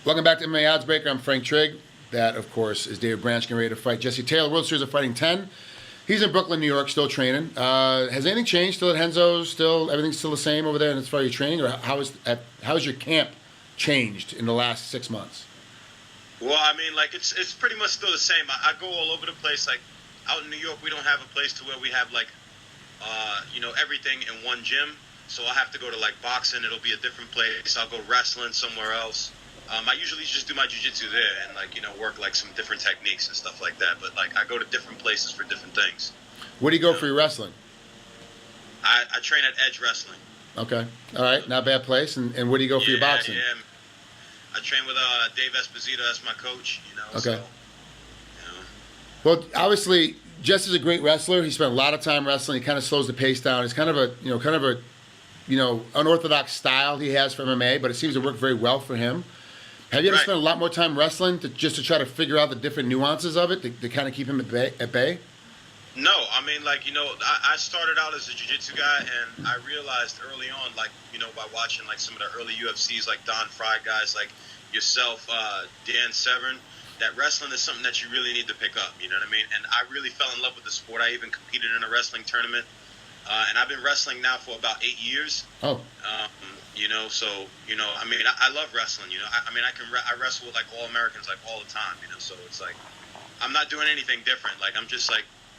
Welcome back to MMA Oddsbreaker. I'm Frank Trigg. That, of course, is David Branch getting ready to fight Jesse Taylor. World Series of Fighting 10. He's in Brooklyn, New York, still training. Has anything changed? Still at Henzo's? Still everything's still the same over there as far as your training, or how is your camp changed in the last 6 months? Well, I mean, like it's pretty much still the same. I go all over the place. Like out in New York, we don't have a place to where we have like, everything in one gym. So I have to go to like boxing. It'll be a different place. I'll go wrestling somewhere else. I usually just do my jiu-jitsu there and work like some different techniques and stuff like that. But like I go to different places for different things. Where do you go for your wrestling? I train at Edge Wrestling. Okay, all right, not a bad place. And where do you go for your boxing? Yeah, I train with Dave Esposito. That's my coach. Okay. So, Well, obviously, Jesse's a great wrestler. He spent a lot of time wrestling. He kind of slows the pace down. It's kind of a unorthodox style he has for MMA, but it seems to work very well for him. Have you ever spent a lot more time wrestling just to try to figure out the different nuances of it to kind of keep him at bay? No, I mean, I started out as a jiu-jitsu guy, and I realized early on, by watching, some of the early UFCs, like Don Fry guys, like yourself, Dan Severn, that wrestling is something that you really need to pick up, you know what I mean? And I really fell in love with the sport. I even competed in a wrestling tournament, and I've been wrestling now for about 8 years. Oh. I love wrestling, I wrestle with, all Americans, all the time, so it's like, I'm not doing anything different. I'm just,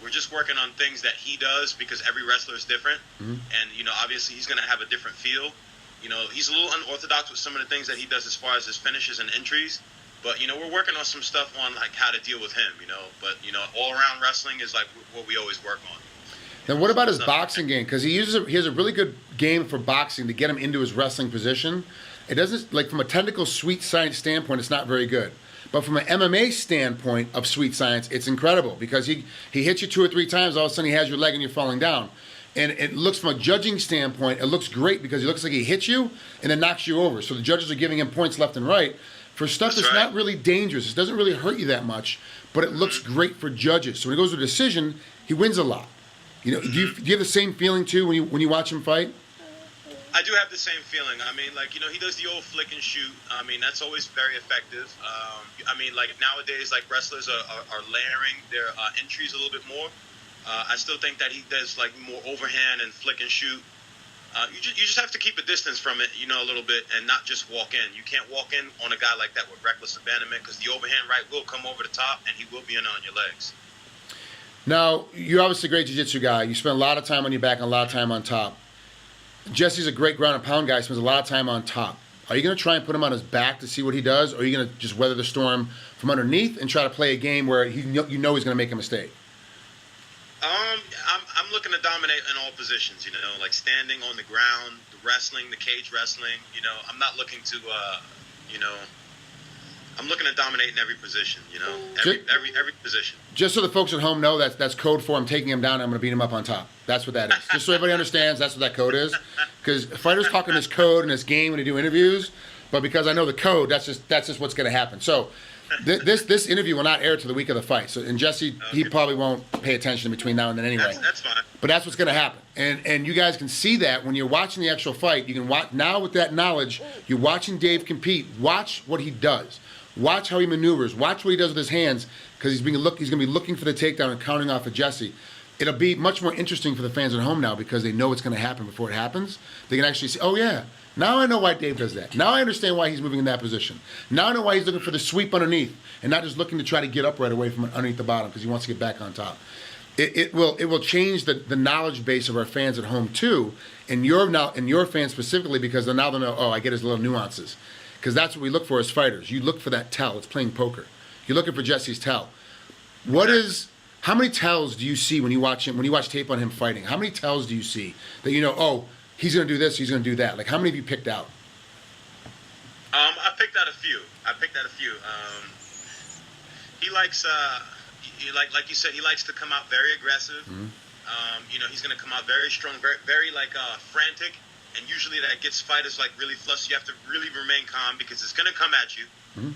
we're just working on things that he does because every wrestler is different. Mm-hmm. And, obviously he's going to have a different feel. He's a little unorthodox with some of the things that he does as far as his finishes and entries. But, we're working on some stuff on, how to deal with him, But, all-around wrestling is, what we always work on. Now, what about his boxing game? Because he has a really good game for boxing to get him into his wrestling position. It doesn't, from a technical sweet science standpoint, it's not very good. But from an MMA standpoint of sweet science, it's incredible because he hits you 2 or 3 times, all of a sudden he has your leg and you're falling down. And it looks, from a judging standpoint, it looks great because it looks like he hits you and then knocks you over. So the judges are giving him points left and right for stuff that's not really dangerous. It doesn't really hurt you that much, but it looks great for judges. So when he goes to a decision, he wins a lot. Do you have the same feeling too when you watch him fight? I do have the same feeling. I mean, he does the old flick and shoot. I mean, that's always very effective. Nowadays, wrestlers are layering their entries a little bit more. I still think that he does, more overhand and flick and shoot. You just have to keep a distance from it, a little bit, and not just walk in. You can't walk in on a guy like that with reckless abandonment because the overhand right will come over the top, and he will be in on your legs. Now, you're obviously a great jiu-jitsu guy. You spend a lot of time on your back and a lot of time on top. Jesse's a great ground and pound guy. Spends a lot of time on top. Are you going to try and put him on his back to see what he does, or are you going to just weather the storm from underneath and try to play a game where he's going to make a mistake? I'm looking to dominate in all positions, standing on the ground, the wrestling, the cage wrestling. I'm not looking to, I'm looking to dominate in every position, every position. Just so the folks at home know, that's code for I'm taking him down and I'm going to beat him up on top. That's what that is. Just so everybody understands, that's what that code is. Because fighters talk in this code and this game when they do interviews, but because I know the code, that's just what's going to happen. So this interview will not air to the week of the fight. So, and Jesse, he probably won't pay attention between now and then anyway. That's fine. But that's what's going to happen. And you guys can see that when you're watching the actual fight. You can watch now with that knowledge. You're watching Dave compete. Watch what he does. Watch how he maneuvers. Watch what he does with his hands because he's going to be looking for the takedown and counting off of Jesse. It'll be much more interesting for the fans at home now because they know it's going to happen before it happens. They can actually say, oh, yeah, now I know why Dave does that. Now I understand why he's moving in that position. Now I know why he's looking for the sweep underneath and not just looking to try to get up right away from underneath the bottom because he wants to get back on top. It will change the knowledge base of our fans at home too, and your fans specifically because now they know, oh, I get his little nuances. Because that's what we look for as fighters. You look for that tell. It's playing poker. You're looking for Jesse's tell. How many tells do you see when you watch him? When you watch tape on him fighting, how many tells do you see that oh, he's going to do this, he's going to do that? How many have you picked out? I picked out a few. He likes, like you said, he likes to come out very aggressive. Mm-hmm. He's going to come out very strong, very frantic. And usually that gets fighters really flustered. You have to really remain calm because it's going to come at you. Mm-hmm.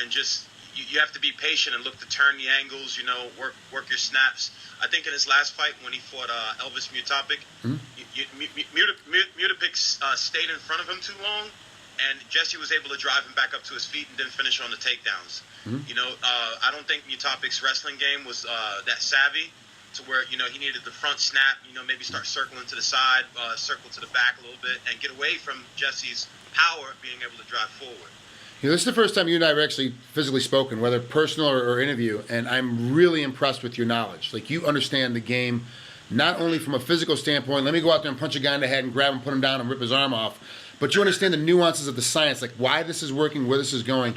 And just you have to be patient and look to turn the angles. Work your snaps. I think in his last fight when he fought Elvis Mutapik, Mutapik stayed in front of him too long, and Jesse was able to drive him back up to his feet and then finish on the takedowns. You know, I don't think Utopic's wrestling game was that savvy to where, you know, he needed the front snap, you know, maybe start circling to the side, circle to the back a little bit, and get away from Jesse's power being able to drive forward. You know, this is the first time you and I have actually physically spoken, whether personal or interview, and I'm really impressed with your knowledge. Like, you understand the game, not only from a physical standpoint, let me go out there and punch a guy in the head and grab him, put him down, and rip his arm off, but you understand the nuances of the science, like why this is working, where this is going.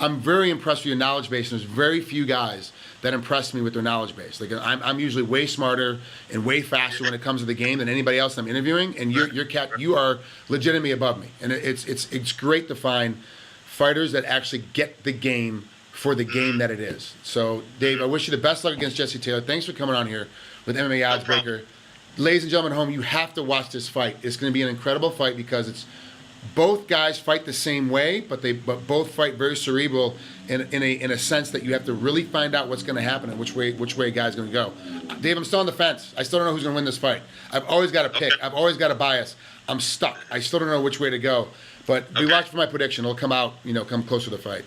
I'm very impressed with your knowledge base, and there's very few guys that impress me with their knowledge base. Like, I'm usually way smarter and way faster when it comes to the game than anybody else I'm interviewing, and you are legitimately above me. And it's great to find fighters that actually get the game for the game that it is. So, Dave, I wish you the best luck against Jesse Taylor. Thanks for coming on here with MMA Oddsbreaker. Ladies and gentlemen at home, you have to watch this fight. It's going to be an incredible fight because it's both guys fight the same way, but both fight very cerebral in a sense that you have to really find out what's going to happen and which way a guy's going to go. Dave, I'm still on the fence. I still don't know who's going to win this fight. I've always got a pick. I've always got a bias. I'm stuck. I still don't know which way to go. But be watching for my prediction. It'll come out, come closer to the fight.